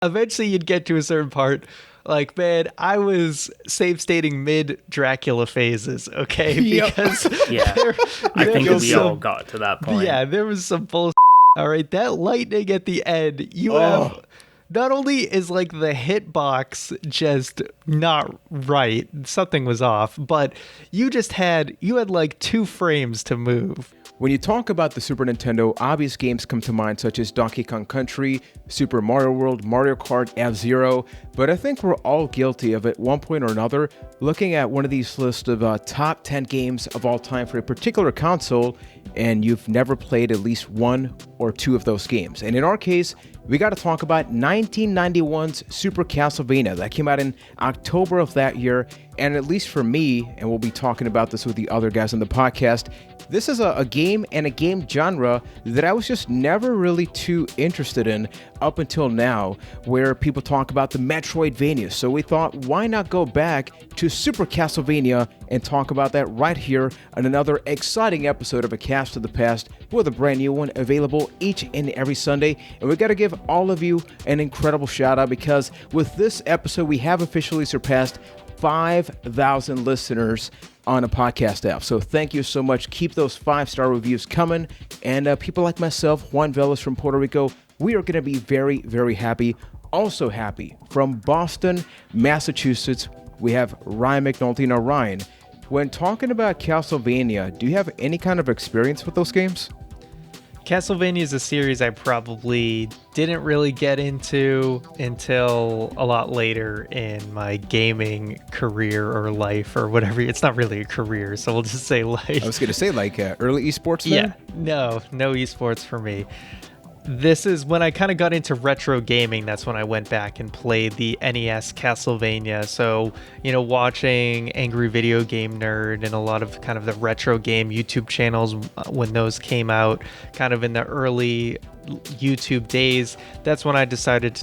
Eventually you'd get to a certain part. Like, man, I was save stating mid Dracula phases, okay? Yep. Because Yeah, there, I there think was we all some, got to that point. yeah, there was some bull. All right, that lightning at the end, you Oh. have. Not only is like the hitbox just not right, something was off, but you had like 2 frames to move. When you talk about the Super Nintendo, obvious games come to mind such as Donkey Kong Country, Super Mario World, Mario Kart, F-Zero, but I think we're all guilty of at one point or another looking at one of these lists of top 10 games of all time for a particular console, and you've never played at least 1 or 2 of those games. And in our case, we got to talk about 1991's Super Castlevania that came out in October of that year, and at least for me, and we'll be talking about this with the other guys on the podcast, this is a game and a game genre that I was just never really too interested in up until now, where people talk about the Metroid-vania. So we thought, why not go back to Super Castlevania and talk about that right here on another exciting episode of A Cast of the Past with a brand new one available each and every Sunday. And we got to give all of you an incredible shout out because with this episode, we have officially surpassed 5,000 listeners on a podcast app. So thank you so much. Keep those 5-star reviews coming. And people like myself, Juan Velas from Puerto Rico, we are going to be very, very happy. Also happy from Boston, Massachusetts, we have Ryan McNulty. Now, Ryan, when talking about Castlevania, do you have any kind of experience with those games? Castlevania is a series I probably didn't really get into until a lot later in my gaming career or life or whatever. It's not really a career, so we'll just say life. I was going to say like early esports then? Yeah, no esports for me. This is when I kind of got into retro gaming. That's when I went back and played the NES Castlevania. So, watching Angry Video Game Nerd and a lot of kind of the retro game YouTube channels when those came out, kind of in the early YouTube days, that's when I decided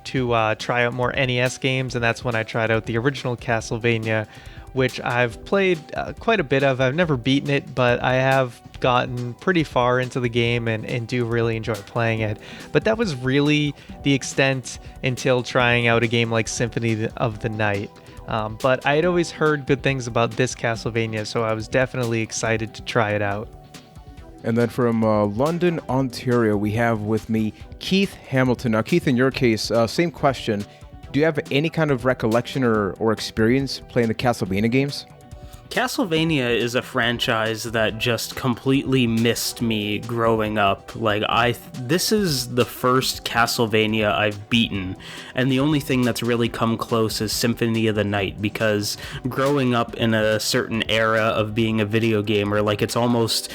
to try out more NES games. And that's when I tried out the original Castlevania, which I've played quite a bit of. I've never beaten it, but I have gotten pretty far into the game and do really enjoy playing it. But that was really the extent until trying out a game like Symphony of the Night. But I had always heard good things about this Castlevania, so I was definitely excited to try it out. And then from London, Ontario, we have with me Keith Hamilton. Now, Keith, in your case, same question. Do you have any kind of recollection or experience playing the Castlevania games? Castlevania is a franchise that just completely missed me growing up. This is the first Castlevania I've beaten, and the only thing that's really come close is Symphony of the Night, because growing up in a certain era of being a video gamer, it's almost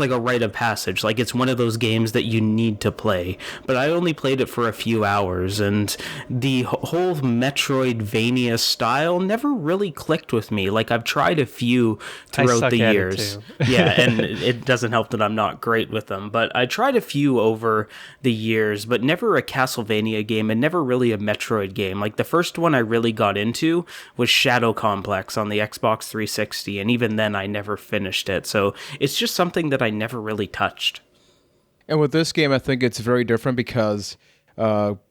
like a rite of passage. Like, it's one of those games that you need to play. But I only played it for a few hours, and the whole Metroid-vania style never really clicked with me. I've tried a few throughout the years. Yeah, and it doesn't help that I'm not great with them, but I tried a few over the years, but never a Castlevania game and never really a Metroid game. The first one I really got into was Shadow Complex on the Xbox 360, and even then I never finished it. So it's just something that I never really touched. And with this game, I think it's very different because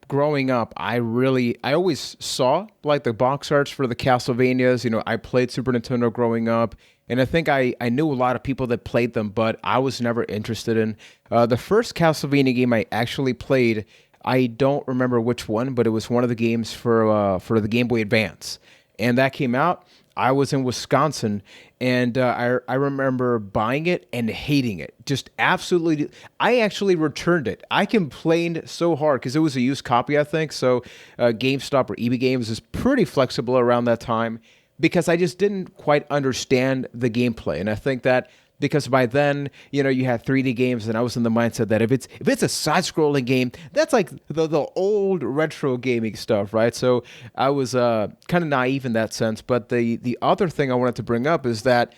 growing up, I always saw the box arts for the Castlevanias. I played Super Nintendo growing up, and I think I knew a lot of people that played them, but I was never interested in. The first Castlevania game I actually played, I don't remember which one, but it was one of the games for the Game Boy Advance, and that came out. I was in Wisconsin, and I remember buying it and hating it. Just absolutely. I actually returned it. I complained so hard because it was a used copy, I think. So GameStop or EB Games is pretty flexible around that time because I just didn't quite understand the gameplay. And I think that because by then, you had 3D games, and I was in the mindset that if it's a side-scrolling game, that's like the old retro gaming stuff, right? So I was kind of naive in that sense. But the other thing I wanted to bring up is that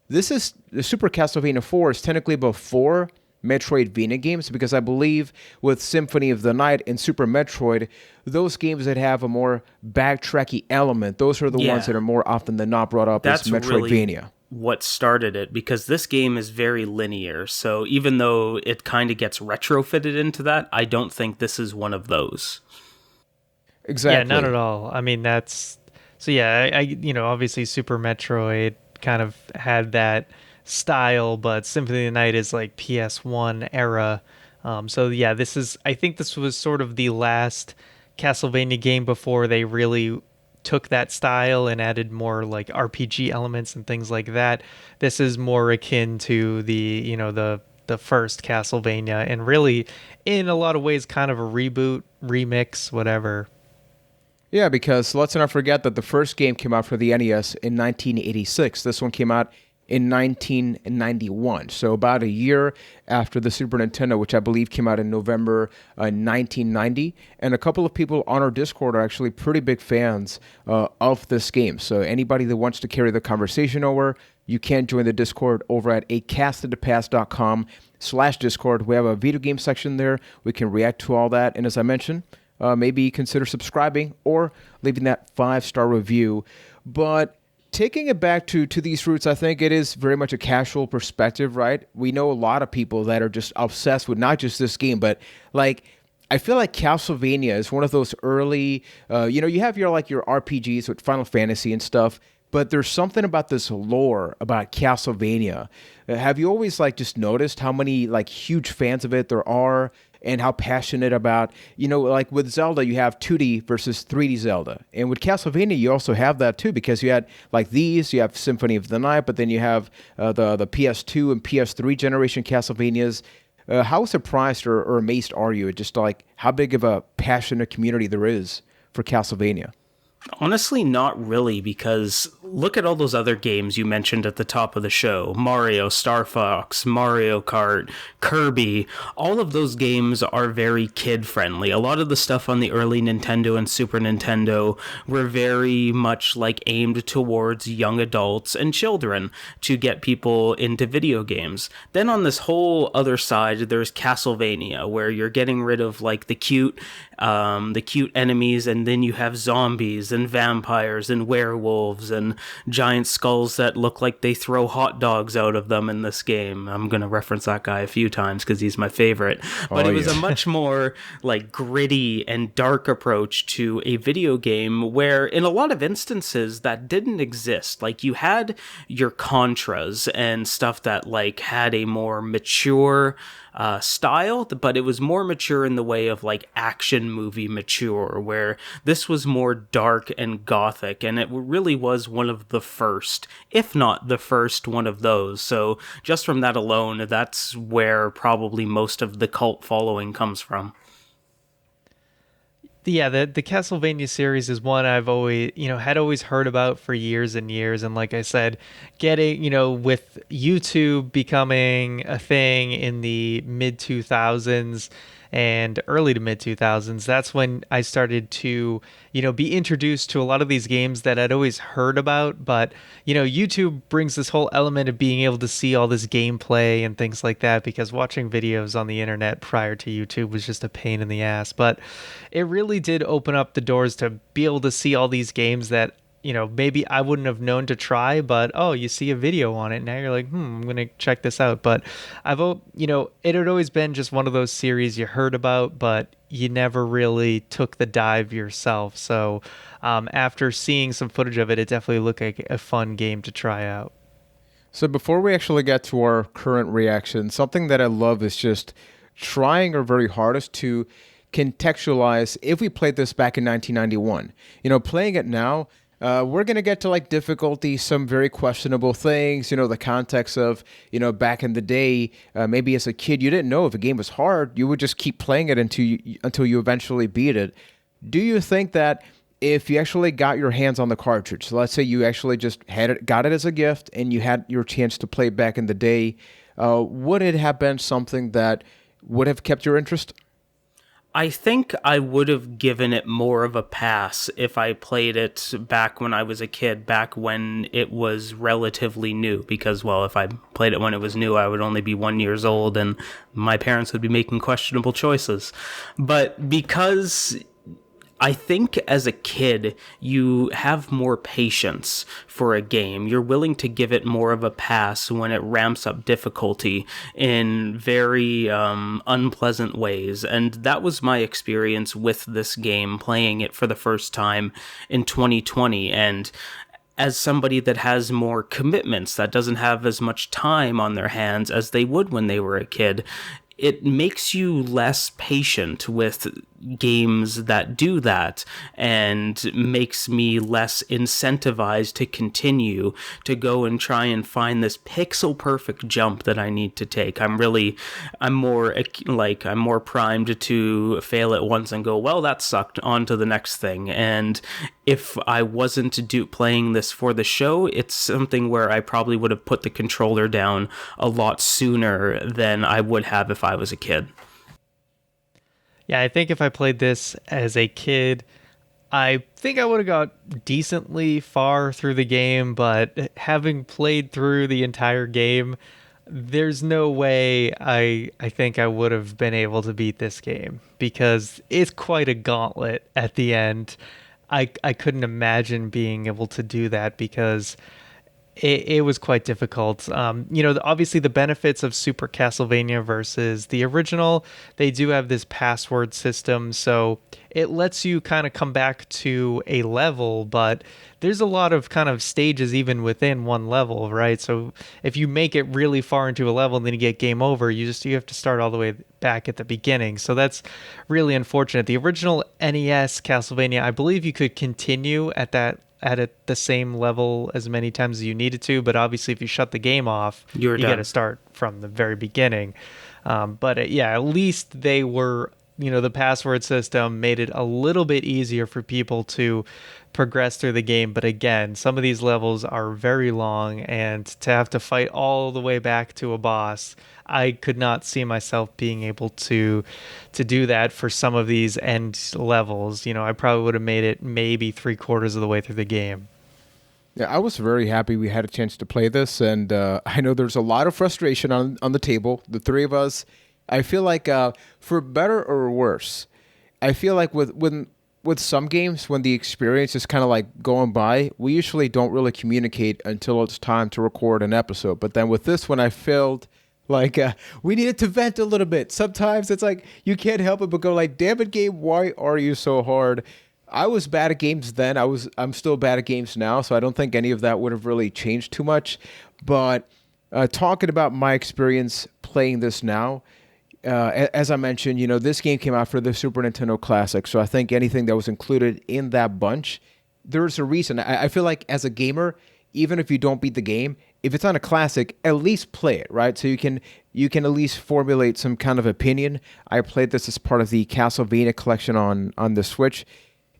this is the Super Castlevania IV is technically before Metroid-vania games, because I believe with Symphony of the Night and Super Metroid, those games that have a more backtracky element, those are the ones that are more often than not brought up as Metroid-vania. Really what started it, because this game is very linear. So even though it kind of gets retrofitted into that, I don't think this is one of those. Yeah, not Exactly. at all. I mean, that's so yeah, obviously Super Metroid kind of had that style, but Symphony of the Night is like PS1 era. So yeah, I think this was sort of the last Castlevania game before they really took that style and added more like RPG elements and things like that. This is more akin to the first Castlevania, and really in a lot of ways kind of a reboot, remix, whatever. Yeah, because let's not forget that the first game came out for the NES in 1986. This one came out in 1991. So about a year after the Super Nintendo, which I believe came out in November 1990. And a couple of people on our Discord are actually pretty big fans of this game. So anybody that wants to carry the conversation over, you can join the Discord over at acastedthepast.com/Discord. We have a video game section there. We can react to all that. And as I mentioned, maybe consider subscribing or leaving that 5-star review. But taking it back to these roots, I think it is very much a casual perspective, right? We know a lot of people that are just obsessed with not just this game, but like I feel like Castlevania is one of those early, you have your like your RPGs with Final Fantasy and stuff, but there's something about this lore about Castlevania. Have you always like just noticed how many like huge fans of it there are? And how passionate about, like with Zelda, you have 2D versus 3D Zelda. And with Castlevania, you also have that too, because you had like you have Symphony of the Night, but then you have the PS2 and PS3 generation Castlevanias. How surprised or amazed are you at just like how big of a passionate community there is for Castlevania? Honestly, not really, because look at all those other games you mentioned at the top of the show. Mario, Star Fox, Mario Kart, Kirby. All of those games are very kid-friendly. A lot of the stuff on the early Nintendo and Super Nintendo were very much like aimed towards young adults and children to get people into video games. Then on this whole other side, there's Castlevania, where you're getting rid of like the cute enemies, and then you have zombies and vampires and werewolves and giant skulls that look like they throw hot dogs out of them in this game. I'm going to reference that guy a few times because he's my favorite. But it was a much more like gritty and dark approach to a video game where in a lot of instances that didn't exist. Like you had your Contras and stuff that like had a more mature style, but it was more mature in the way of like action movie mature, where this was more dark and gothic, and it really was one of the first, if not the first one of those. So just from that alone, that's where probably most of the cult following comes from. Yeah, the Castlevania series is one I've always, had always heard about for years and years. And like I said, getting, with YouTube becoming a thing in the mid 2000s and early to mid 2000s, that's when I started to, be introduced to a lot of these games that I'd always heard about. But, YouTube brings this whole element of being able to see all this gameplay and things like that, because watching videos on the internet prior to YouTube was just a pain in the ass. But it really did open up the doors to be able to see all these games that maybe I wouldn't have known to try, but you see a video on it. Now you're like, I'm going to check this out. But it had always been just one of those series you heard about, but you never really took the dive yourself. So after seeing some footage of it, it definitely looked like a fun game to try out. So before we actually get to our current reaction, something that I love is just trying our very hardest to contextualize if we played this back in 1991. Playing it now, we're going to get to like difficulty, some very questionable things, the context of, back in the day, maybe as a kid, you didn't know if a game was hard. You would just keep playing it until you eventually beat it. Do you think that if you actually got your hands on the cartridge, so let's say you actually just got it as a gift and you had your chance to play back in the day, would it have been something that would have kept your interest? I think I would have given it more of a pass if I played it back when I was a kid, back when it was relatively new. Because, well, if I played it when it was new, I would only be 1 year old and my parents would be making questionable choices. But because I think as a kid, you have more patience for a game. You're willing to give it more of a pass when it ramps up difficulty in very unpleasant ways. And that was my experience with this game, playing it for the first time in 2020. And as somebody that has more commitments, that doesn't have as much time on their hands as they would when they were a kid, it makes you less patient with games that do that, and makes me less incentivized to continue to go and try and find this pixel perfect jump that I need to take. I'm more primed to fail it once and go, well, that sucked, on to the next thing. And if I wasn't playing this for the show, it's something where I probably would have put the controller down a lot sooner than I would have if I was a kid. Yeah, I think if I played this as a kid, I think I would have got decently far through the game, but having played through the entire game, there's no way I think I would have been able to beat this game, because it's quite a gauntlet at the end. I couldn't imagine being able to do that, because it was quite difficult. Obviously the benefits of Super Castlevania versus the original, they do have this password system, so it lets you kind of come back to a level, but there's a lot of kind of stages even within one level, right? So if you make it really far into a level and then you get game over, you have to start all the way back at the beginning. So that's really unfortunate. The original NES Castlevania, I believe you could continue at the same level as many times as you needed to, but obviously if you shut the game off, you got to start from the very beginning. At least they were, the password system made it a little bit easier for people to progress through the game. But again, some of these levels are very long, and to have to fight all the way back to a boss, I could not see myself being able to do that for some of these end levels. I probably would have made it maybe 3/4 of the way through the game. Yeah, I was very happy we had a chance to play this, and I know there's a lot of frustration on the table. The three of us, I feel like, for better or worse, I feel like with some games, when the experience is kind of like going by, we usually don't really communicate until it's time to record an episode. But then with this one, I felt like we needed to vent a little bit. Sometimes it's like you can't help it but go like, damn it, game, why are you so hard? I was bad at games then. I'm still bad at games now, so I don't think any of that would have really changed too much. But talking about my experience playing this now, as I mentioned, this game came out for the Super Nintendo Classic, so I think anything that was included in that bunch, there's a reason. I feel like as a gamer, even if you don't beat the game, if it's on a classic, at least play it, right? So you can at least formulate some kind of opinion. I played this as part of the Castlevania collection on the Switch,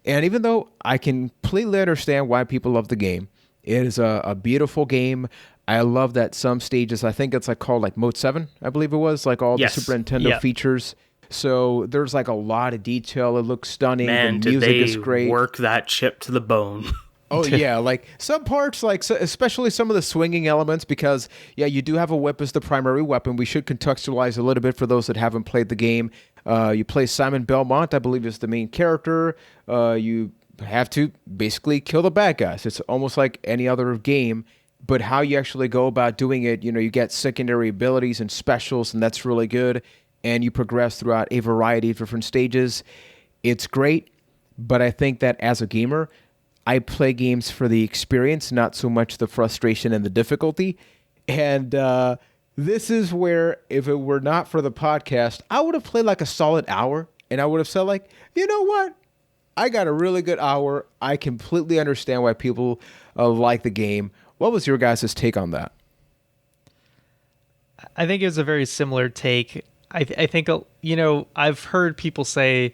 and even though I completely understand why people love the game, it is a beautiful game. I love that some stages, I think it's called Mode 7, I believe it was, all the Super Nintendo features. So there's a lot of detail. It looks stunning. Man, the music is great. Did they work that chip to the bone? Oh, yeah. Some parts, especially some of the swinging elements, because, yeah, you do have a whip as the primary weapon. We should contextualize a little bit for those that haven't played the game. You play Simon Belmont, I believe, is the main character. You have to basically kill the bad guys. It's almost like any other game. But how you actually go about doing it, you get secondary abilities and specials, and that's really good. And you progress throughout a variety of different stages. It's great, but I think that as a gamer, I play games for the experience, not so much the frustration and the difficulty. And this is where, if it were not for the podcast, I would have played a solid hour, and I would have said you know what? I got a really good hour. I completely understand why people like the game. What was your guys' take on that? I think it was a very similar take. I think, I've heard people say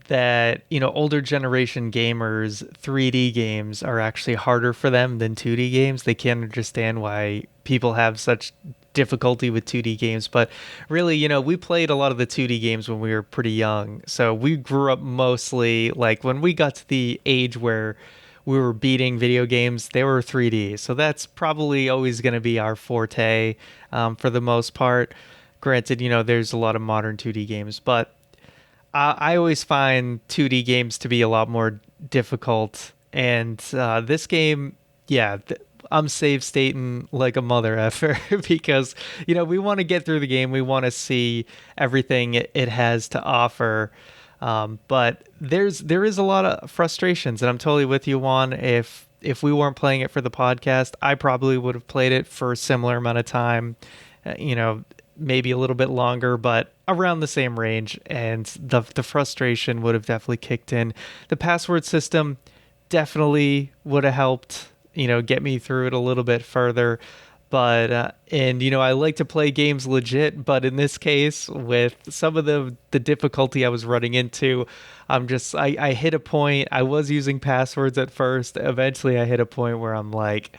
that, older generation gamers, 3D games are actually harder for them than 2D games. They can't understand why people have such difficulty with 2D games. But really, we played a lot of the 2D games when we were pretty young. So we grew up mostly, when we got to the age where we were beating video games, they were 3D. So that's probably always going to be our forte for the most part. Granted, there's a lot of modern 2D games, but I always find 2D games to be a lot more difficult, and this game, yeah, I'm save stating like a mother effer because we want to get through the game, we want to see everything it has to offer, but there is a lot of frustrations, and I'm totally with you, Juan. If we weren't playing it for the podcast, I probably would have played it for a similar amount of time. Maybe a little bit longer, but around the same range, and the frustration would have definitely kicked in. The password system definitely would have helped, get me through it a little bit further. But and I like to play games legit, but in this case, with some of the difficulty I was running into, I hit a point. I was using passwords at first. Eventually, I hit a point where I'm like,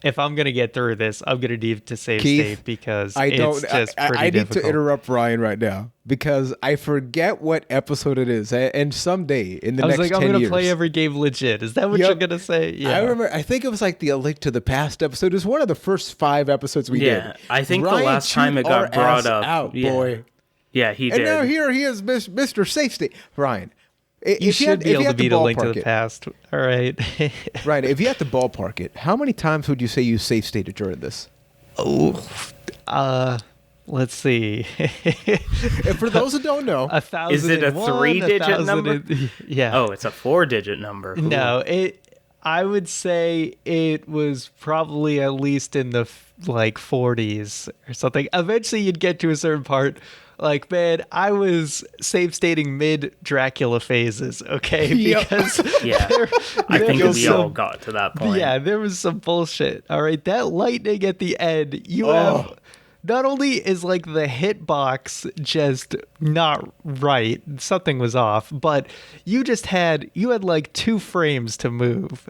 if I'm gonna get through this, I'm gonna need to save Keith, state because I don't. it's just pretty I need difficult. to interrupt Ryan right now because I forget what episode it is, and someday in the I was next like, 10 I'm gonna years, play every game legit. Is that what Yep. you're gonna say? Yeah. I remember. I think it was like the A Link to the Past episode. It was one of the first 5 episodes we did. Yeah, I think Ryan the last time chewed it got our brought ass up. out, yeah. boy. Yeah, he And did. now here he is, Mr. Safe State. Ryan, You should be able to beat A Link to the Past. Past. All right. Ryan, if you had to ballpark it, how many times would you say you safe stated during this? Let's see. And for those who don't know, 1,001, Is it a 3-digit number? Yeah. Oh, it's a 4-digit number. Ooh. No, I would say it was probably at least in the 40s or something. Eventually, you'd get to a certain part. Like, man, I was save stating mid Dracula phases, okay? Yep. Because Yeah, I think was we all some- got to that point. Yeah, there was some bullshit. All right, that lightning at the end, you have. Not only is like the hitbox just not right, something was off, but you had like 2 frames to move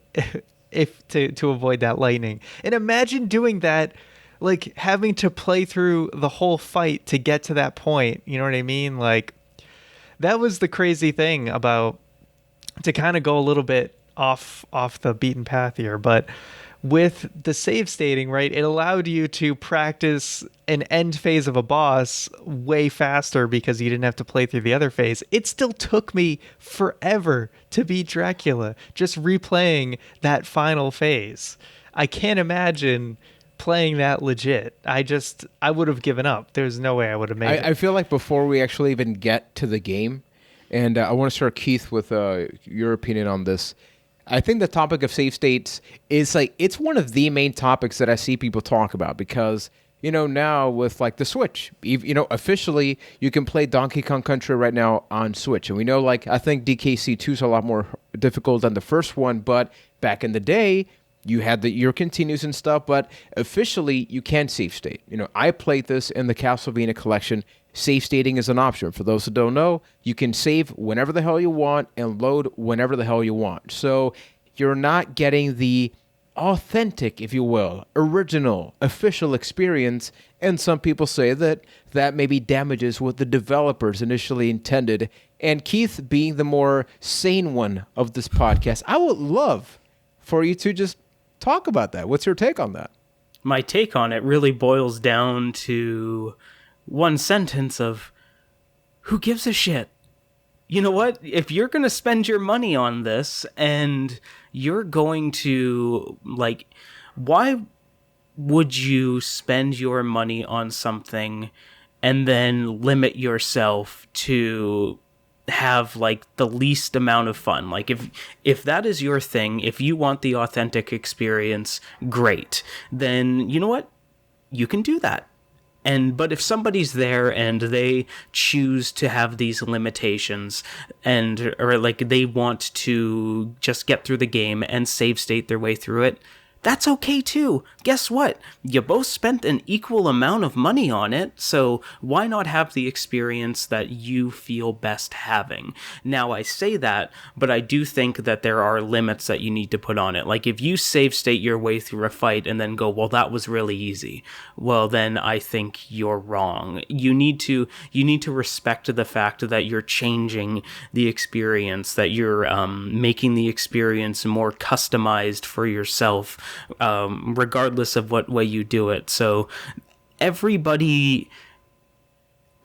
if to avoid that lightning. And imagine doing that, like having to play through the whole fight to get to that point. You know what I mean? Like that was the crazy thing about, to kind of go a little bit off the beaten path here, but with the save stating, right, it allowed you to practice an end phase of a boss way faster because you didn't have to play through the other phase. It still took me forever to beat Dracula, just replaying that final phase. I can't imagine playing that legit. I would have given up. There's no way I would have made it. I feel like before we actually even get to the game, and I want to start, Keith, with your opinion on this. I think the topic of save states is it's one of the main topics that I see people talk about because, now with the Switch, officially you can play Donkey Kong Country right now on Switch. And we know, I think DKC2 is a lot more difficult than the first one, but back in the day, you had your continues and stuff, but officially you can save state. I played this in the Castlevania collection. Save stating is an option. For those who don't know, you can save whenever the hell you want and load whenever the hell you want. So you're not getting the authentic, if you will, original, official experience. And some people say that maybe damages what the developers initially intended. And Keith, being the more sane one of this podcast, I would love for you to just talk about that. What's your take on that? My take on it really boils down to one sentence of, who gives a shit? You know what? If you're going to spend your money on this and you're going to, why would you spend your money on something and then limit yourself to have the least amount of fun? If that is your thing, if you want the authentic experience, great. Then you know what? You can do that. But if somebody's there and they choose to have these limitations or they want to just get through the game and save state their way through it, that's okay too. Guess what? You both spent an equal amount of money on it, so why not have the experience that you feel best having? Now, I say that, but I do think that there are limits that you need to put on it. If you save state your way through a fight and then go, well, that was really easy, well, then I think you're wrong. You need to respect the fact that you're changing the experience, that you're making the experience more customized for yourself, regardless of what way you do it. So everybody,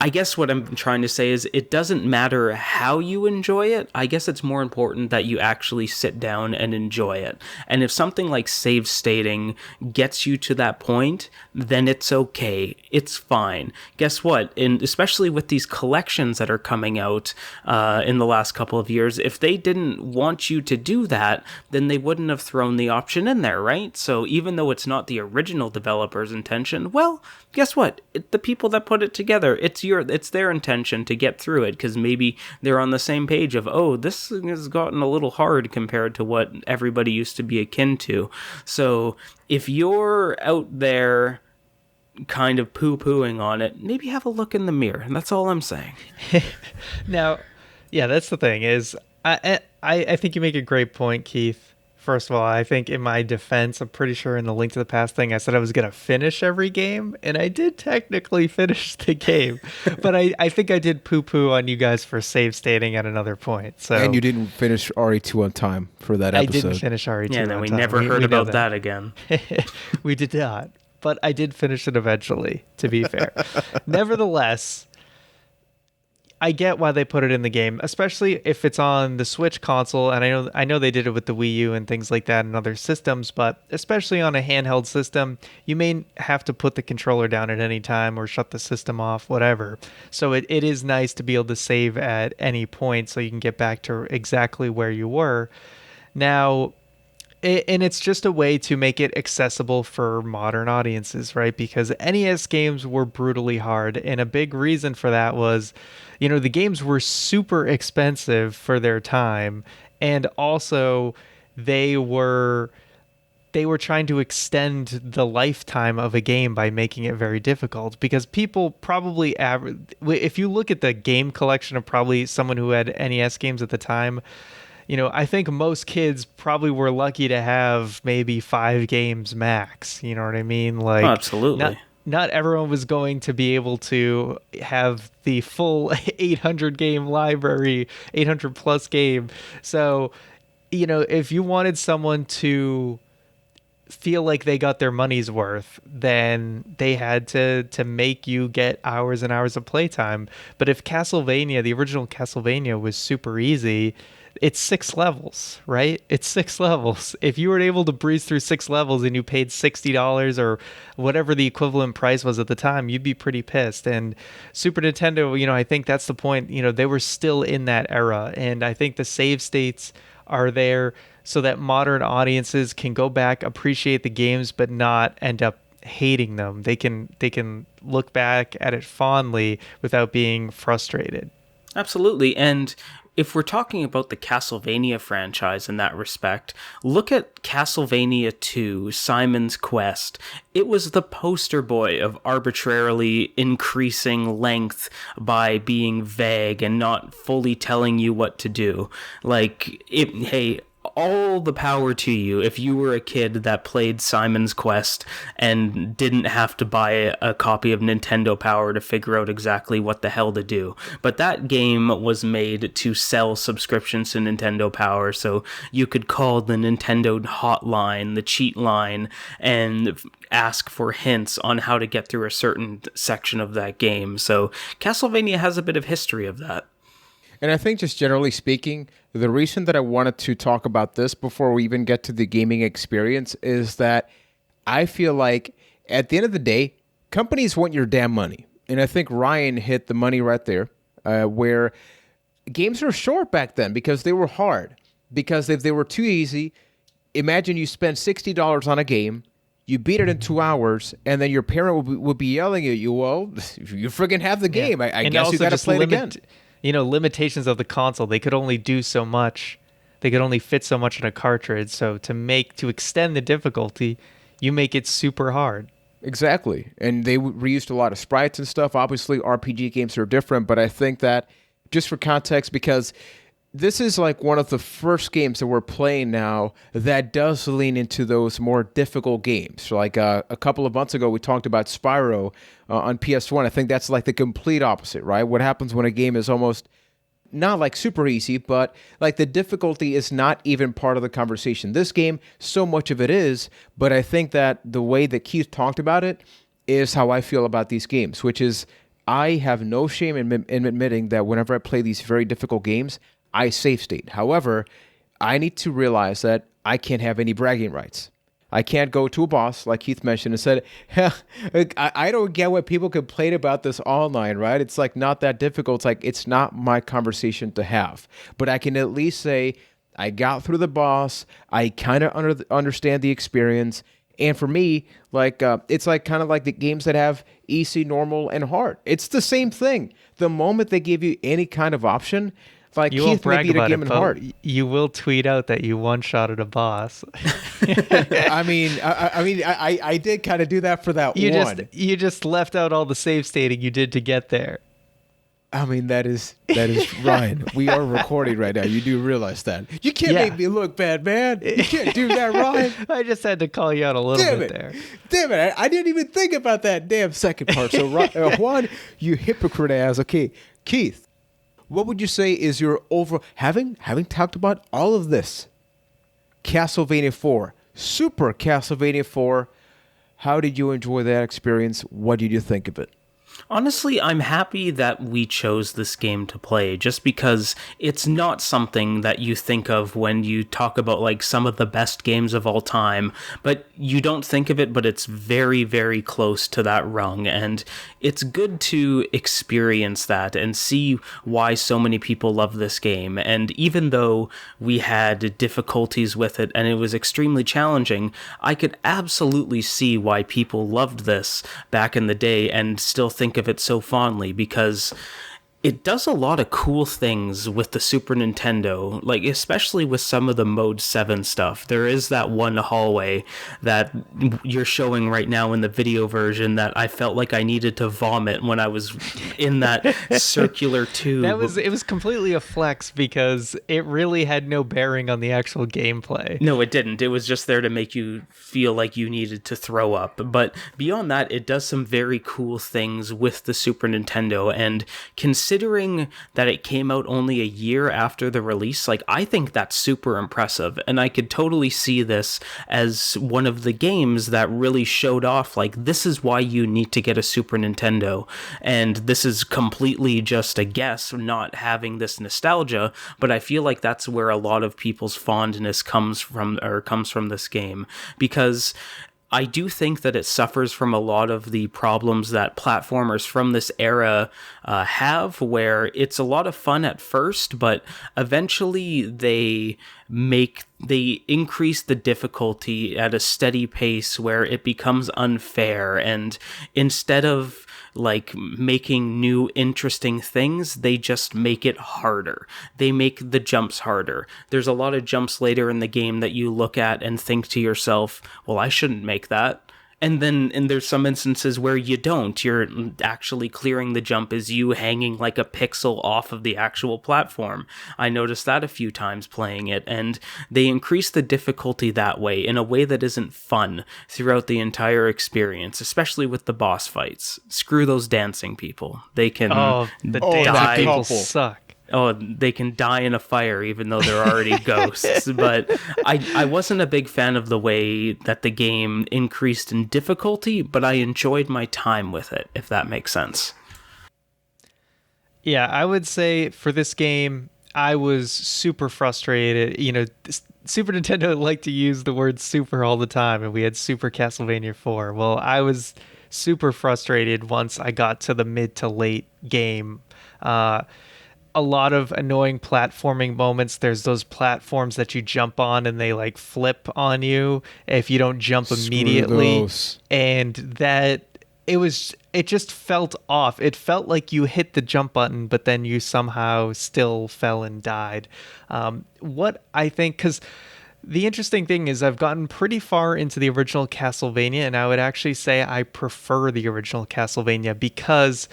I guess what I'm trying to say is it doesn't matter how you enjoy it. I guess it's more important that you actually sit down and enjoy it. And if something like save stating gets you to that point, then it's okay. It's fine. Guess what? Especially with these collections that are coming out in the last couple of years, if they didn't want you to do that, then they wouldn't have thrown the option in there, right? So even though it's not the original developer's intention, well, guess what? The people that put it together, it's their intention to get through it, because maybe they're on the same page of, oh, this has gotten a little hard compared to what everybody used to be akin to. So if you're out there kind of poo-pooing on it, maybe have a look in the mirror. And that's all I'm saying. Now, yeah, that's the thing is, I think you make a great point, Keith. First of all, I think in my defense, I'm pretty sure in the Link to the Past thing, I said I was going to finish every game, and I did technically finish the game. But I think I did poo-poo on you guys for save stating at another point. So, and you didn't finish RE2 on time for that episode. I didn't finish RE2 Yeah, then on we time. never heard about that again. We did not. But I did finish it eventually, to be fair. Nevertheless, I get why they put it in the game, especially if it's on the Switch console, and I know they did it with the Wii U and things like that and other systems, but especially on a handheld system, you may have to put the controller down at any time or shut the system off, whatever. So it is nice to be able to save at any point so you can get back to exactly where you were. Now, and it's just a way to make it accessible for modern audiences, right? Because NES games were brutally hard, and a big reason for that was, the games were super expensive for their time, and also they were trying to extend the lifetime of a game by making it very difficult, because people probably if you look at the game collection of probably someone who had NES games at the time, I think most kids probably were lucky to have maybe 5 games max. You know what I mean? Like, oh, absolutely. Not everyone was going to be able to have the full 800 game library, 800 plus game. So, if you wanted someone to feel like they got their money's worth, then they had to make you get hours and hours of playtime. But if Castlevania, the original Castlevania, was super easy, it's 6 levels, right? It's 6 levels. If you were able to breeze through 6 levels and you paid $60 or whatever the equivalent price was at the time, you'd be pretty pissed. And Super Nintendo, I think that's the point. They were still in that era. And I think the save states are there so that modern audiences can go back, appreciate the games, but not end up hating them. They can look back at it fondly without being frustrated. Absolutely. And if we're talking about the Castlevania franchise in that respect, look at Castlevania II, Simon's Quest. It was the poster boy of arbitrarily increasing length by being vague and not fully telling you what to do. Hey, all the power to you if you were a kid that played Simon's Quest and didn't have to buy a copy of Nintendo Power to figure out exactly what the hell to do. But that game was made to sell subscriptions to Nintendo Power, so you could call the Nintendo hotline, the cheat line, and ask for hints on how to get through a certain section of that game. So Castlevania has a bit of history of that. And I think just generally speaking, the reason that I wanted to talk about this before we even get to the gaming experience is that I feel like at the end of the day, companies want your damn money. And I think Ryan hit the money right there, where games were short back then because they were hard. Because if they were too easy, imagine you spend $60 on a game, you beat it in 2 hours, and then your parent would be yelling at you, well, you friggin' have the game. Yeah. I guess you got to play it again. Limitations of the console. They could only do so much. They could only fit so much in a cartridge. So to extend the difficulty, you make it super hard. Exactly. And they reused a lot of sprites and stuff. Obviously, RPG games are different, but I think that just for context, because this is like one of the first games that we're playing now that does lean into those more difficult games. Like a couple of months ago, we talked about Spyro on PS1. I think that's like the complete opposite, right? What happens when a game is almost not like super easy, but like the difficulty is not even part of the conversation. This game, so much of it is, but I think that the way that Keith talked about it is how I feel about these games, which is I have no shame in admitting that whenever I play these very difficult games, I save state. However, I need to realize that I can't have any bragging rights. I can't go to a boss, like Keith mentioned, and said, I don't get what people complain about this online, right? It's like not that difficult. It's like, it's not my conversation to have. But I can at least say, I got through the boss. I kind of understand the experience. And for me, like it's like kind of like the games that have easy, normal, and hard. It's the same thing. The moment they give you any kind of option, like You won't Keith brag maybe a about game it, in but hard. you will tweet out that you one-shotted a boss. I did kind of do that for that one. You just left out all the save stating you did to get there. I mean, that is Ryan. We are recording right now. You do realize that. You can't make me look bad, man. You can't do that, Ryan. I just had to call you out a little bit there. Damn it. I didn't even think about that damn second part. So, Juan, you hypocrite ass. Okay, Keith, what would you say is your having talked about all of this, Castlevania 4, Super Castlevania 4, how did you enjoy that experience? What did you think of it? Honestly, I'm happy that we chose this game to play, just because it's not something that you think of when you talk about like some of the best games of all time, but you don't think of it, but it's very, very close to that rung, and it's good to experience that and see why so many people love this game. And even though we had difficulties with it and it was extremely challenging, I could absolutely see why people loved this back in the day and still think of it so fondly, because it does a lot of cool things with the Super Nintendo, like especially with some of the Mode 7 stuff. There is that one hallway that you're showing right now in the video version that I felt like I needed to vomit when I was in that circular tube. It was completely a flex because it really had no bearing on the actual gameplay. No, it didn't. It was just there to make you feel like you needed to throw up. But beyond that, it does some very cool things with the Super Nintendo, and considering that it came out only a year after the release, like, I think that's super impressive, and I could totally see this as one of the games that really showed off, like, this is why you need to get a Super Nintendo, and this is completely just a guess, not having this nostalgia, but I feel like that's where a lot of people's fondness comes from this game, because I do think that it suffers from a lot of the problems that platformers from this era have, where it's a lot of fun at first, but eventually they increase the difficulty at a steady pace where it becomes unfair, and instead of like making new interesting things, they just make it harder. They make the jumps harder. There's a lot of jumps later in the game that you look at and think to yourself, well, I shouldn't make that. And there's some instances where you don't. You're actually clearing the jump as you hanging like a pixel off of the actual platform. I noticed that a few times playing it, and they increase the difficulty that way in a way that isn't fun throughout the entire experience, especially with the boss fights. Screw those dancing people. They can dancing people suck. Oh, they can die in a fire even though they're already ghosts. But I wasn't a big fan of the way that the game increased in difficulty, but I enjoyed my time with it, if that makes sense. Yeah, I would say for this game, I was super frustrated. You know, Super Nintendo liked to use the word super all the time, and we had Super Castlevania 4. Well, I was super frustrated once I got to the mid to late game. A lot of annoying platforming moments. There's those platforms that you jump on and they like flip on you if you don't jump immediately. And it just felt off. It felt like you hit the jump button, but then you somehow still fell and died. What I think, because the interesting thing is I've gotten pretty far into the original Castlevania, and I would actually say I prefer the original Castlevania because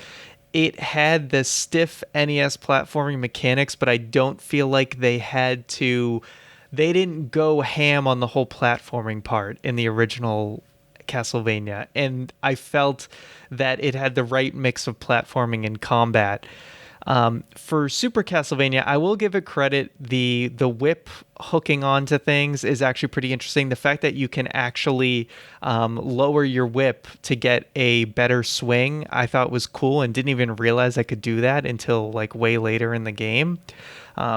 it had the stiff NES platforming mechanics, but I don't feel like they didn't go ham on the whole platforming part in the original Castlevania. And I felt that it had the right mix of platforming and combat. For Super Castlevania, I will give it credit. The whip hooking onto things is actually pretty interesting. The fact that you can actually lower your whip to get a better swing, I thought was cool, and didn't even realize I could do that until like way later in the game.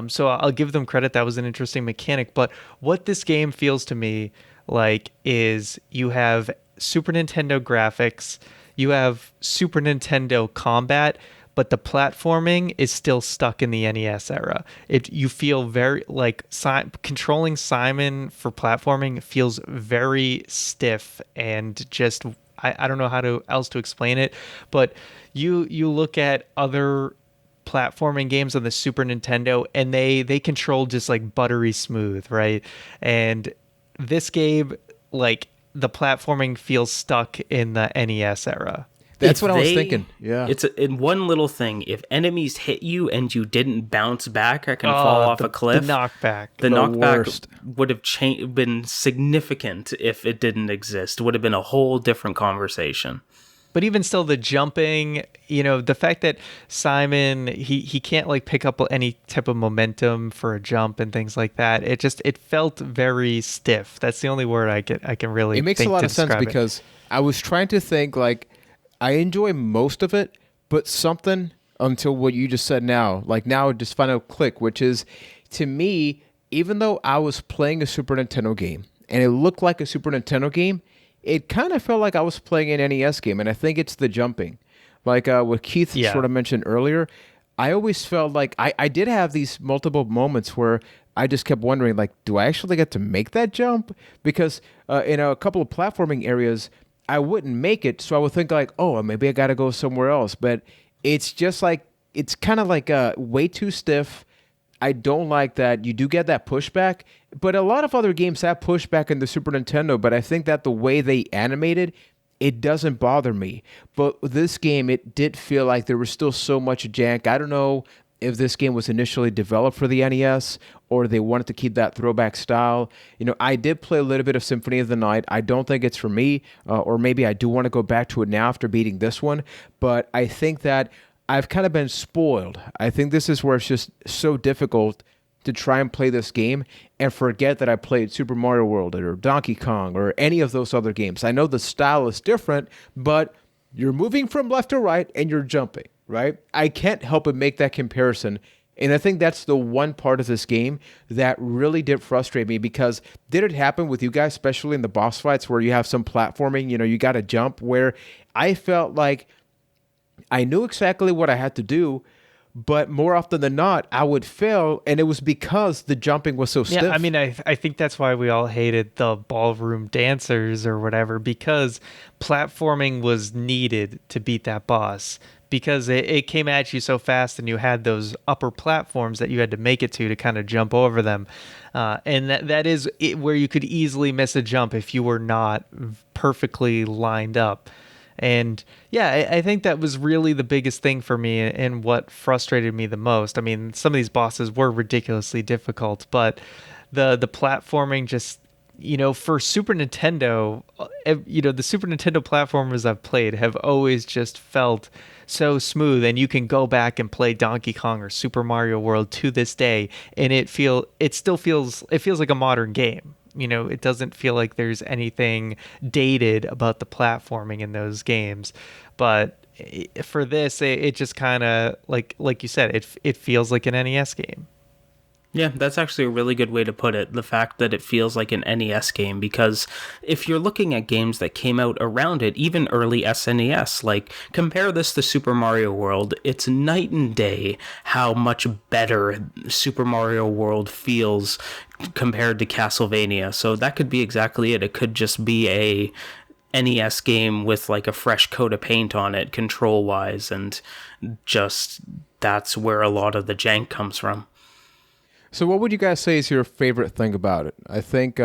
So I'll give them credit. That was an interesting mechanic. But what this game feels to me like is you have Super Nintendo graphics, you have Super Nintendo combat, but the platforming is still stuck in the NES era. You feel very like controlling Simon for platforming feels very stiff and just I don't know else to explain it, but you look at other platforming games on the Super Nintendo and they control just like buttery smooth, right? And this game, like, the platforming feels stuck in the NES era. That's what I was thinking. Yeah. It's in one little thing. If enemies hit you and you didn't bounce back or can fall off a cliff, the knockback. The knockback would have been significant if it didn't exist. Would have been a whole different conversation. But even still, the jumping, the fact that Simon, he can't like pick up any type of momentum for a jump and things like that. It felt very stiff. That's the only word I can really. It makes a lot of sense because I was trying to think like I enjoy most of it, but something until what you just said now, like now it just final click, which is to me, even though I was playing a Super Nintendo game and it looked like a Super Nintendo game, it kind of felt like I was playing an NES game, and I think it's the jumping. Like what Keith sort of mentioned earlier, I always felt like I did have these multiple moments where I just kept wondering, like, do I actually get to make that jump? Because in a couple of platforming areas, I wouldn't make it, so I would think like, oh, maybe I got to go somewhere else. But it's just like, it's kind of like way too stiff. I don't like that. You do get that pushback, but a lot of other games have pushback in the Super Nintendo, but I think that the way they animated, it doesn't bother me. But this game, it did feel like there was still so much jank. I don't know if this game was initially developed for the NES or they wanted to keep that throwback style. I did play a little bit of Symphony of the Night. I don't think it's for me, or maybe I do want to go back to it now after beating this one, but I think that I've kind of been spoiled. I think this is where it's just so difficult to try and play this game and forget that I played Super Mario World or Donkey Kong or any of those other games. I know the style is different, but you're moving from left to right and you're jumping, right? I can't help but make that comparison. And I think that's the one part of this game that really did frustrate me, because did it happen with you guys, especially in the boss fights where you have some platforming, you got to jump, where I felt like I knew exactly what I had to do, but more often than not, I would fail, and it was because the jumping was so stiff. Yeah, I mean, I think that's why we all hated the ballroom dancers or whatever, because platforming was needed to beat that boss, because it came at you so fast, and you had those upper platforms that you had to make it to kind of jump over them. And that is where you could easily miss a jump if you were not perfectly lined up. And yeah, I think that was really the biggest thing for me and what frustrated me the most. I mean, some of these bosses were ridiculously difficult, but the platforming just, for Super Nintendo, the Super Nintendo platformers I've played have always just felt so smooth, and you can go back and play Donkey Kong or Super Mario World to this day, and it feels like a modern game. It doesn't feel like there's anything dated about the platforming in those games. But for this, it just kind of, like you said, it feels like an NES game. Yeah, that's actually a really good way to put it, the fact that it feels like an NES game, because if you're looking at games that came out around it, even early SNES, like compare this to Super Mario World, it's night and day how much better Super Mario World feels compared to Castlevania. So that could be exactly it. It could just be a NES game with like a fresh coat of paint on it, control-wise, and just that's where a lot of the jank comes from. So what would you guys say is your favorite thing about it? I think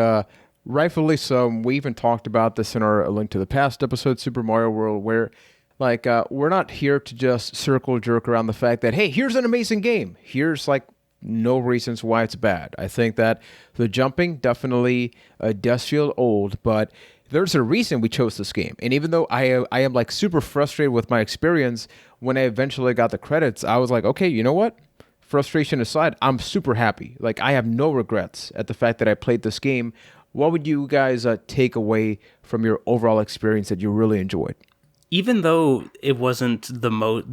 rightfully so. We even talked about this in our A Link to the Past episode, Super Mario World, where we're not here to just circle jerk around the fact that, hey, here's an amazing game. Here's no reasons why it's bad. I think that the jumping definitely does feel old, but there's a reason we chose this game. And even though I am like super frustrated with my experience, when I eventually got the credits, I was like, okay, you know what? Frustration aside, I'm super happy. Like, I have no regrets at the fact that I played this game. What would you guys take away from your overall experience that you really enjoyed? Even though it wasn't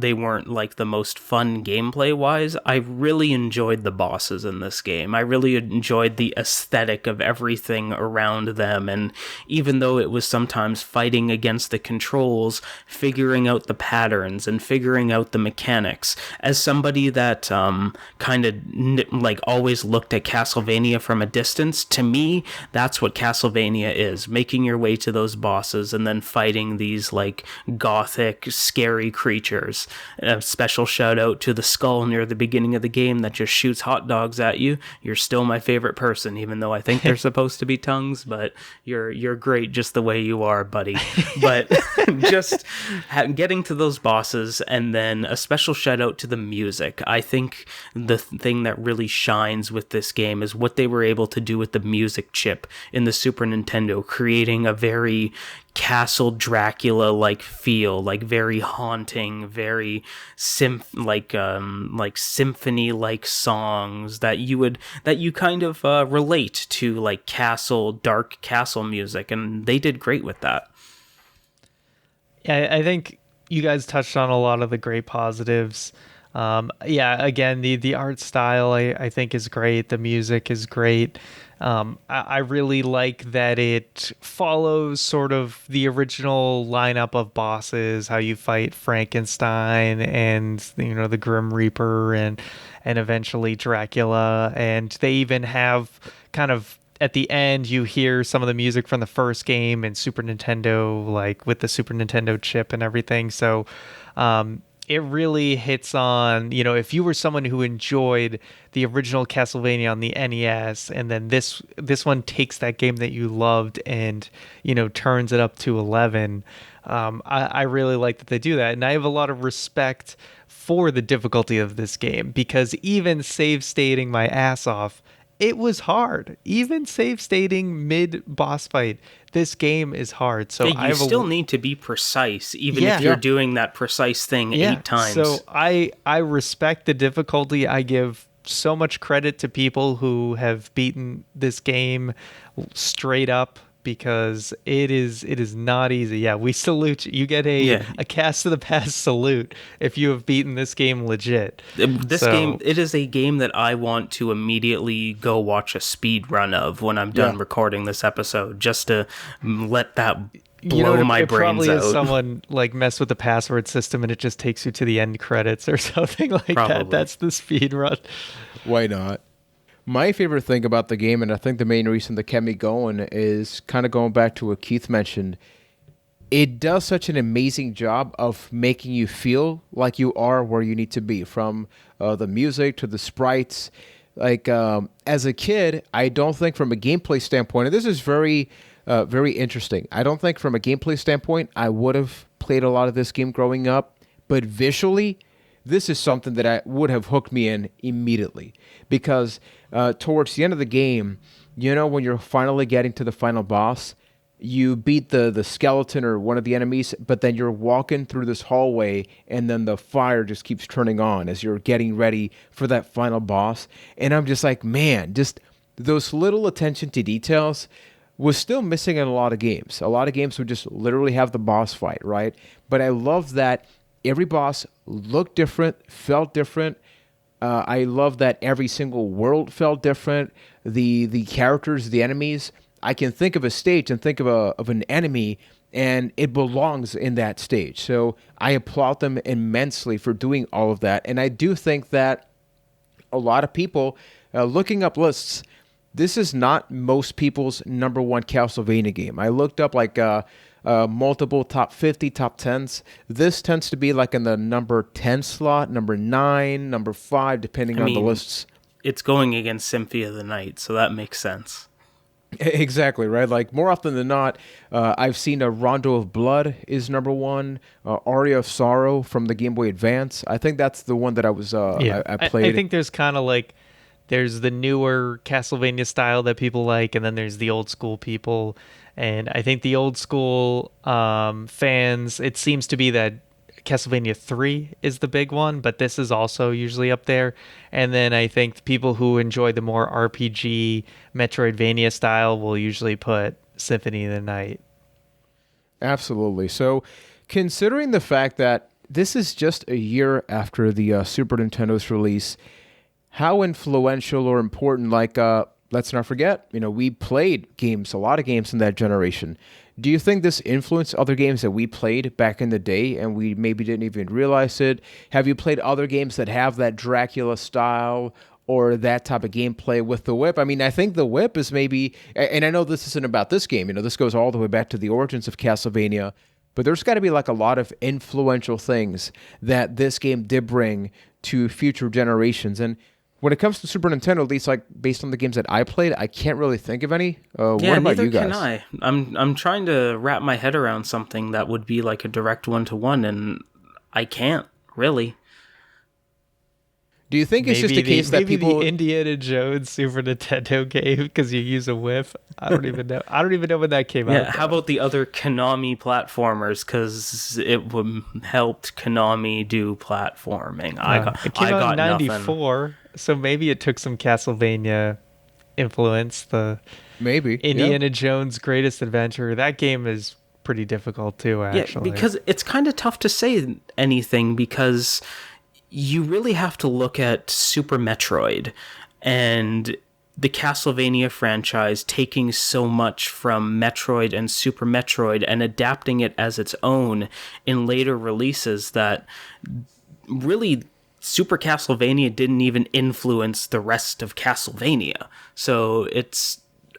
they weren't like the most fun gameplay wise, I really enjoyed the bosses in this game. I really enjoyed the aesthetic of everything around them, and even though it was sometimes fighting against the controls, figuring out the patterns and figuring out the mechanics. As somebody that kind of like always looked at Castlevania from a distance, to me, that's what Castlevania is: making your way to those bosses and then fighting these like gothic, scary creatures. A special shout out to the skull near the beginning of the game that just shoots hot dogs at you. You're still my favorite person, even though I think they're supposed to be tongues, but you're great just the way you are, buddy. But just getting to those bosses, and then a special shout out to the music. I think the thing that really shines with this game is what they were able to do with the music chip in the Super Nintendo, creating a very Castle Dracula like feel, like very haunting, very symphony like songs that you kind of relate to, like dark castle music, and they did great with that. Yeah, I think you guys touched on a lot of the great positives. Again, the art style I think is great. The music is great. I really like that it follows sort of the original lineup of bosses, how you fight Frankenstein and, the Grim Reaper and eventually Dracula. And they even have kind of, at the end, you hear some of the music from the first game and Super Nintendo, like with the Super Nintendo chip and everything. So, it really hits on, if you were someone who enjoyed the original Castlevania on the NES, and then this one takes that game that you loved and, turns it up to 11. I really like that they do that. And I have a lot of respect for the difficulty of this game, because even save stating my ass off, it was hard. Even save stating mid boss fight, this game is hard. So you still need to be precise, even if you're doing that precise thing 8 times. So I respect the difficulty. I give so much credit to people who have beaten this game straight up, because it is not easy. Yeah, we salute you. You get a Cast of the Past salute if you have beaten this game legit. This game, it is a game that I want to immediately go watch a speed run of when I'm done recording this episode, just to let that blow my brains out. It probably is someone like mess with the password system and it just takes you to the end credits or something like that. That's the speed run. Why not? My favorite thing about the game, and I think the main reason that kept me going, is kind of going back to what Keith mentioned. It does such an amazing job of making you feel like you are where you need to be, from the music to the sprites. Like, as a kid, I don't think from a gameplay standpoint, and this is very, very interesting. I don't think from a gameplay standpoint, I would have played a lot of this game growing up, but visually, this is something that would have hooked me in immediately, because towards the end of the game, when you're finally getting to the final boss, you beat the skeleton or one of the enemies, but then you're walking through this hallway and then the fire just keeps turning on as you're getting ready for that final boss. And I'm just like, man, just those little attention to details was still missing in a lot of games. A lot of games would just literally have the boss fight, right? But I love that every boss looked different, felt different. I love that every single world felt different. The characters, the enemies, I can think of a stage and think of an enemy, and it belongs in that stage. So I applaud them immensely for doing all of that. And I do think that a lot of people, looking up lists, this is not most people's number one Castlevania game. I looked up multiple top 50, top 10s. This tends to be like in the number 10 slot, number 9, number 5, depending on the lists. It's going against Symphony of the Night, so that makes sense. Exactly, right? Like, more often than not, I've seen a Rondo of Blood is number 1, Aria of Sorrow from the Game Boy Advance. I think that's the one that I was I played. I think there's kind of like there's the newer Castlevania style that people like, and then there's the old school people. And I think the old school fans, it seems to be that Castlevania 3 is the big one, but this is also usually up there. And then I think the people who enjoy the more RPG Metroid-vania style will usually put Symphony of the Night. Absolutely. So, considering the fact that this is just a year after the Super Nintendo's release, how influential or important, let's not forget, we played games, a lot of games in that generation. Do you think this influenced other games that we played back in the day and we maybe didn't even realize it? Have you played other games that have that Dracula style or that type of gameplay with the whip? I mean, I think the whip is maybe, and I know this isn't about this game, this goes all the way back to the origins of Castlevania, but there's got to be like a lot of influential things that this game did bring to future generations. And when it comes to Super Nintendo, at least like based on the games that I played, I can't really think of any. What about you guys? Neither can I. I'm trying to wrap my head around something that would be like a direct one-to-one, and I can't really. Do you think it's just a case that people... the Indiana Jones Super Nintendo game because you use a whip? I don't even know. I don't even know when that came out. Yeah, how about the other Konami platformers? Because it helped Konami do platforming. It came out in '94, so maybe it took some Castlevania influence. The Indiana Jones Greatest Adventure. That game is pretty difficult too, actually. Yeah, because it's kind of tough to say anything because you really have to look at Super Metroid and the Castlevania franchise taking so much from Metroid and Super Metroid and adapting it as its own in later releases that really Super Castlevania didn't even influence the rest of Castlevania. So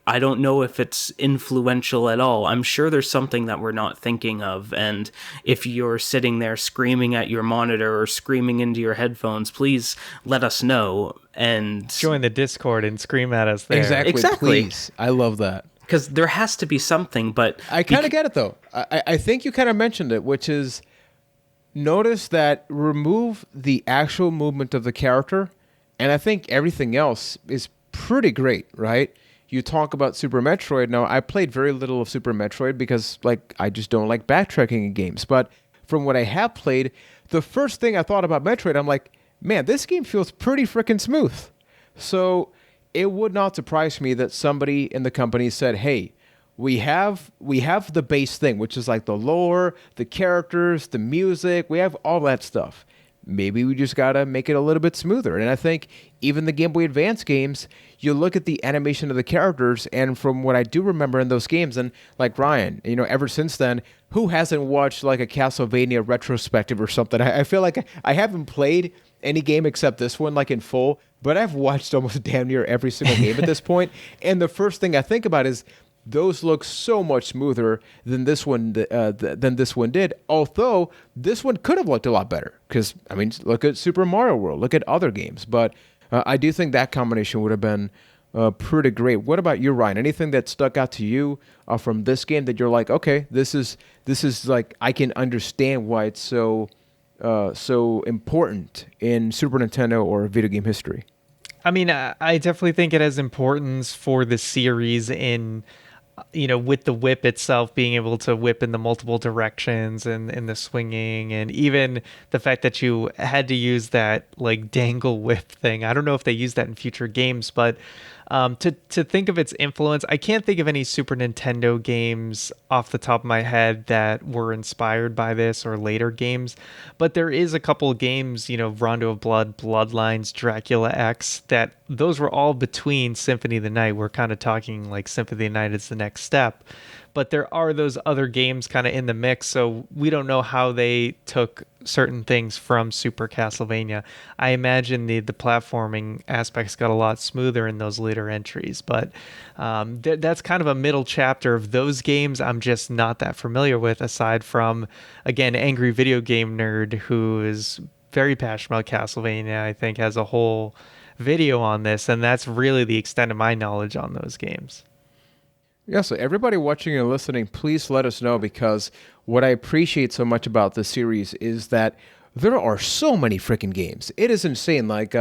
I don't know if it's influential at all. I'm sure there's something that we're not thinking of. And if you're sitting there screaming at your monitor or screaming into your headphones, please let us know. And join the Discord and scream at us there. Exactly. Please. I love that. Because there has to be something, but... I kind of get it, though. I think you kind of mentioned it, which is notice that remove the actual movement of the character, and I think everything else is pretty great, right? You talk about Super Metroid. Now, I played very little of Super Metroid because, I just don't like backtracking in games. But from what I have played, the first thing I thought about Metroid, I'm like, man, this game feels pretty freaking smooth. So it would not surprise me that somebody in the company said, hey, we have the base thing, which is like the lore, the characters, the music. We have all that stuff. Maybe we just got to make it a little bit smoother. And I think even the Game Boy Advance games, you look at the animation of the characters, and from what I do remember in those games, and like Ryan, ever since then, who hasn't watched like a Castlevania retrospective or something? I feel like I haven't played any game except this one, like in full, but I've watched almost damn near every single game at this point. And the first thing I think about is those look so much smoother than this one did. Although this one could have looked a lot better, because look at Super Mario World, look at other games. But I do think that combination would have been pretty great. What about you, Ryan? Anything that stuck out to you from this game that you're like, okay, this is like I can understand why it's so important in Super Nintendo or video game history? I definitely think it has importance for the series in, with the whip itself being able to whip in the multiple directions and the swinging, and even the fact that you had to use that like dangle whip thing. I don't know if they use that in future games, but to think of its influence, I can't think of any Super Nintendo games off the top of my head that were inspired by this or later games, but there is a couple of games, Rondo of Blood, Bloodlines, Dracula X, that those were all between Symphony of the Night. We're kind of talking like Symphony of the Night is the next step, but there are those other games kind of in the mix, so we don't know how they took certain things from Super Castlevania. I imagine the platforming aspects got a lot smoother in those later entries, but that's kind of a middle chapter of those games I'm just not that familiar with, aside from, again, Angry Video Game Nerd, who is very passionate about Castlevania, I think has a whole video on this, and that's really the extent of my knowledge on those games. Yeah, so everybody watching and listening, please let us know, because what I appreciate so much about this series is that there are so many freaking games. It is insane. Like,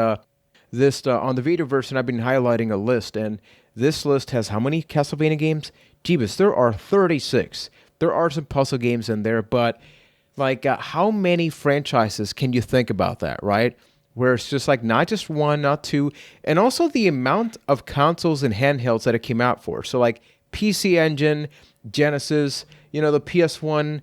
this on the Vita version, I've been highlighting a list, and this list has how many Castlevania games? Jeebus, there are 36. There are some puzzle games in there, but like how many franchises can you think about that, right? Where it's just like not just one, not two, and also the amount of consoles and handhelds that it came out for. So like PC Engine, Genesis, the PS1,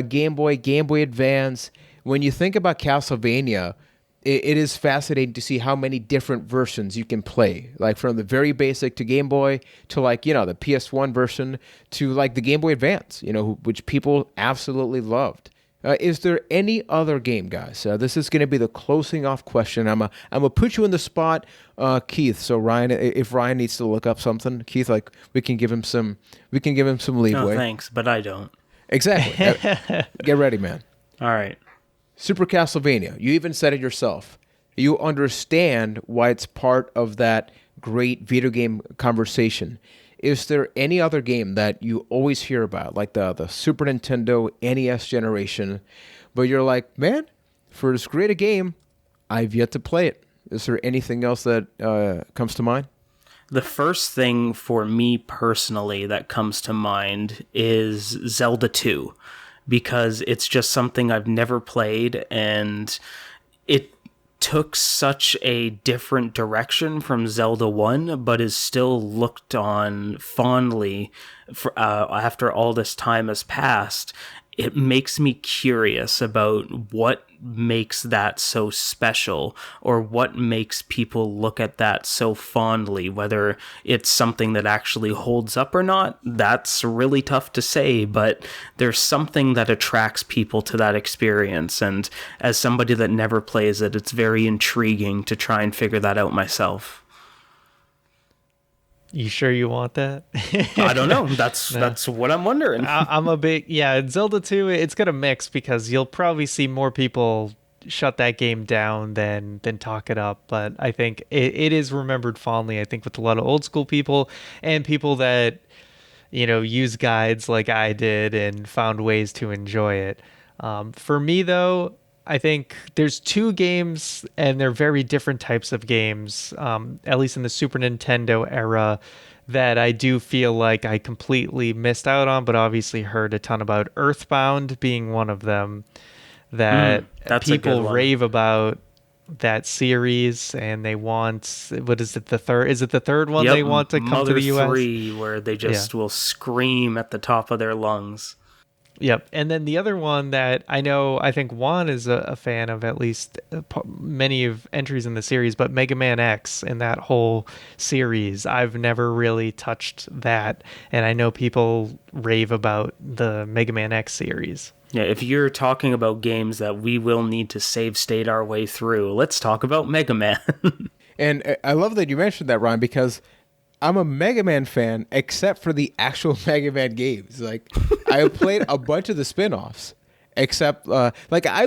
Game Boy Advance. When you think about Castlevania, it is fascinating to see how many different versions you can play, like from the very basic to Game Boy to like, the PS1 version to like the Game Boy Advance, which people absolutely loved. Is there any other game, guys? This is going to be the closing off question. I'm gonna put you in the spot, Keith. So Ryan, if Ryan needs to look up something, Keith, like we can give him some leeway. No, thanks, but I don't. Exactly. Get ready, man. All right. Super Castlevania. You even said it yourself. You understand why it's part of that great video game conversation. Is there any other game that you always hear about, like the Super Nintendo NES generation, but you're like, man, for this great a game, I've yet to play it? Is there anything else that comes to mind? The first thing for me personally that comes to mind is Zelda 2, because it's just something I've never played, and it took such a different direction from Zelda 1, but is still looked on fondly after all this time has passed. It makes me curious about what makes that so special, or what makes people look at that so fondly. Whether it's something that actually holds up or not, that's really tough to say, but there's something that attracts people to that experience, and as somebody that never plays it, it's very intriguing to try and figure that out myself. You sure you want that? I don't know. That's what I'm wondering. I'm a big, Zelda 2, it's going to mix because you'll probably see more people shut that game down than talk it up. But I think it is remembered fondly, I think, with a lot of old school people and people that, use guides like I did and found ways to enjoy it. For me, though, I think there's two games, and they're very different types of games, at least in the Super Nintendo era, that I do feel like I completely missed out on, but obviously heard a ton about. Earthbound being one of them, that people rave about that series, and they want, what is it, the third? Is it the third one they want to come to the US? 3, where they just will scream at the top of their lungs. Yep. And then the other one that I think Juan is a fan of, at least many of entries in the series, but Mega Man X and that whole series. I've never really touched that. And I know people rave about the Mega Man X series. Yeah, if you're talking about games that we will need to save state our way through, let's talk about Mega Man. And I love that you mentioned that, Ryan, because I'm a Mega Man fan, except for the actual Mega Man games. Like, I have played a bunch of the spin-offs, except, I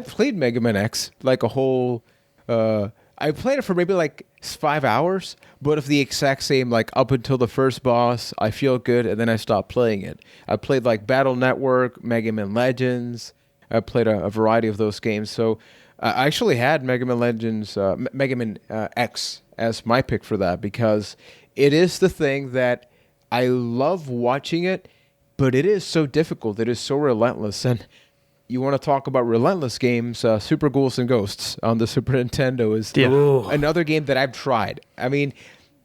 played Mega Man X, like a whole, I played it for maybe, 5 hours, but of the exact same, up until the first boss, I feel good, and then I stopped playing it. I played, Battle Network, Mega Man Legends. I played a variety of those games. So, I actually had Mega Man Legends, Mega Man X as my pick for that, because it is the thing that I love watching it, but it is so difficult. It is so relentless. And you want to talk about relentless games, Super Ghouls and Ghosts on the Super Nintendo is another game that I've tried. I mean,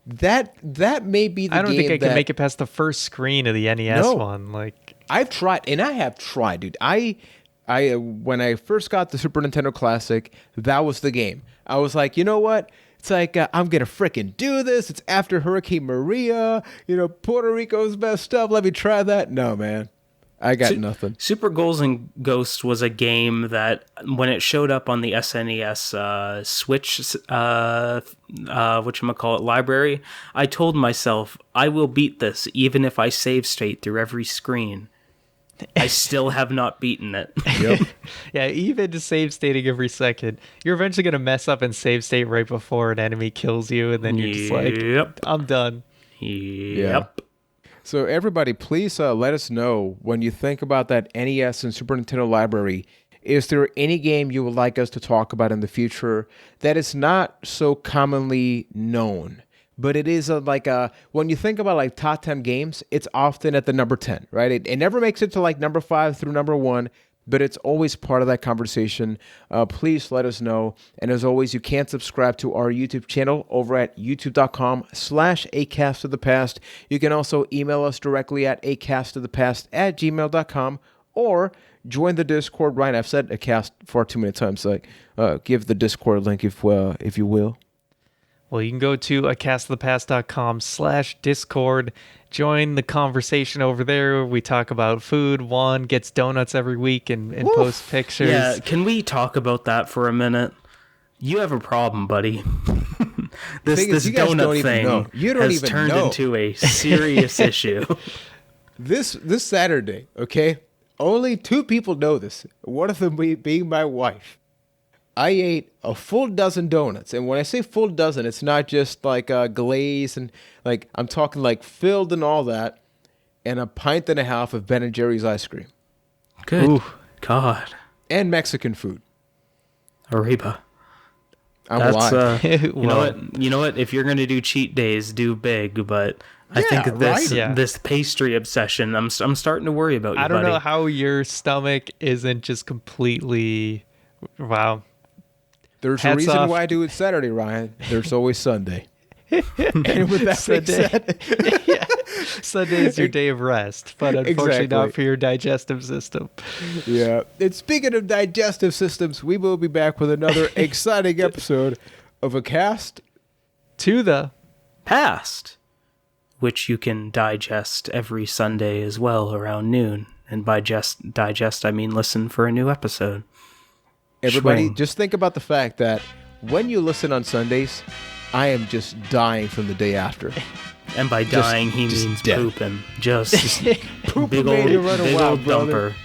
that may be the game. I don't think I can make it past the first screen of the NES one. I've tried, and I have tried, dude. I when I first got the Super Nintendo Classic, that was the game. I was like, you know what? It's like, I'm going to fricking do this. It's after Hurricane Maria. Puerto Rico's messed up. Let me try that. No, man. I got nothing. Super Ghouls and Ghosts was a game that, when it showed up on the SNES Switch, whatchamacallit, library, I told myself, I will beat this even if I save state through every screen. I still have not beaten it. Yep. Yeah, even save stating every second, you're eventually going to mess up and save state right before an enemy kills you, and then you're just like, I'm done. Yep. So everybody, please let us know when you think about that NES and Super Nintendo library. Is there any game you would like us to talk about in the future that is not so commonly known? But it is when you think about like top 10 games, it's often at the number 10, right? It never makes it to like number 5 through number 1, but it's always part of that conversation. Please let us know. And as always, you can subscribe to our YouTube channel over at youtube.com/acastofthepast. You can also email us directly at acastofthepast@gmail.com or join the Discord. Ryan, I've said acast far too many times. Give the Discord link if you will. Well, you can go to acastofthepast.com/Discord. Join the conversation over there. We talk about food. Juan gets donuts every week and posts pictures. Yeah, can we talk about that for a minute? You have a problem, buddy. this donut thing has turned into a serious issue. This Saturday, okay? Only 2 people know this. One of them being my wife. I ate a full dozen donuts. And when I say full dozen, it's not just like glaze and like, I'm talking like filled and all that, and a pint and a half of Ben & Jerry's ice cream. Good Ooh. God. And Mexican food. Arriba. I'm alive. You know what? If you're going to do cheat days, do big, but I think this pastry obsession, I'm starting to worry about you, I don't buddy. know how your stomach isn't just completely, wow. There's a reason why I do it Saturday, Ryan. There's always Sunday. And with that being said, Sunday is your day of rest, but unfortunately not for your digestive system. Yeah. And speaking of digestive systems, we will be back with another exciting episode of A Cast to the Past, which you can digest every Sunday as well around noon. And by digest, I mean listen for a new episode. Everybody, just think about the fact that when you listen on Sundays, I am just dying from the day after. And by dying, he means dead. pooping. Just pooping big old dumper.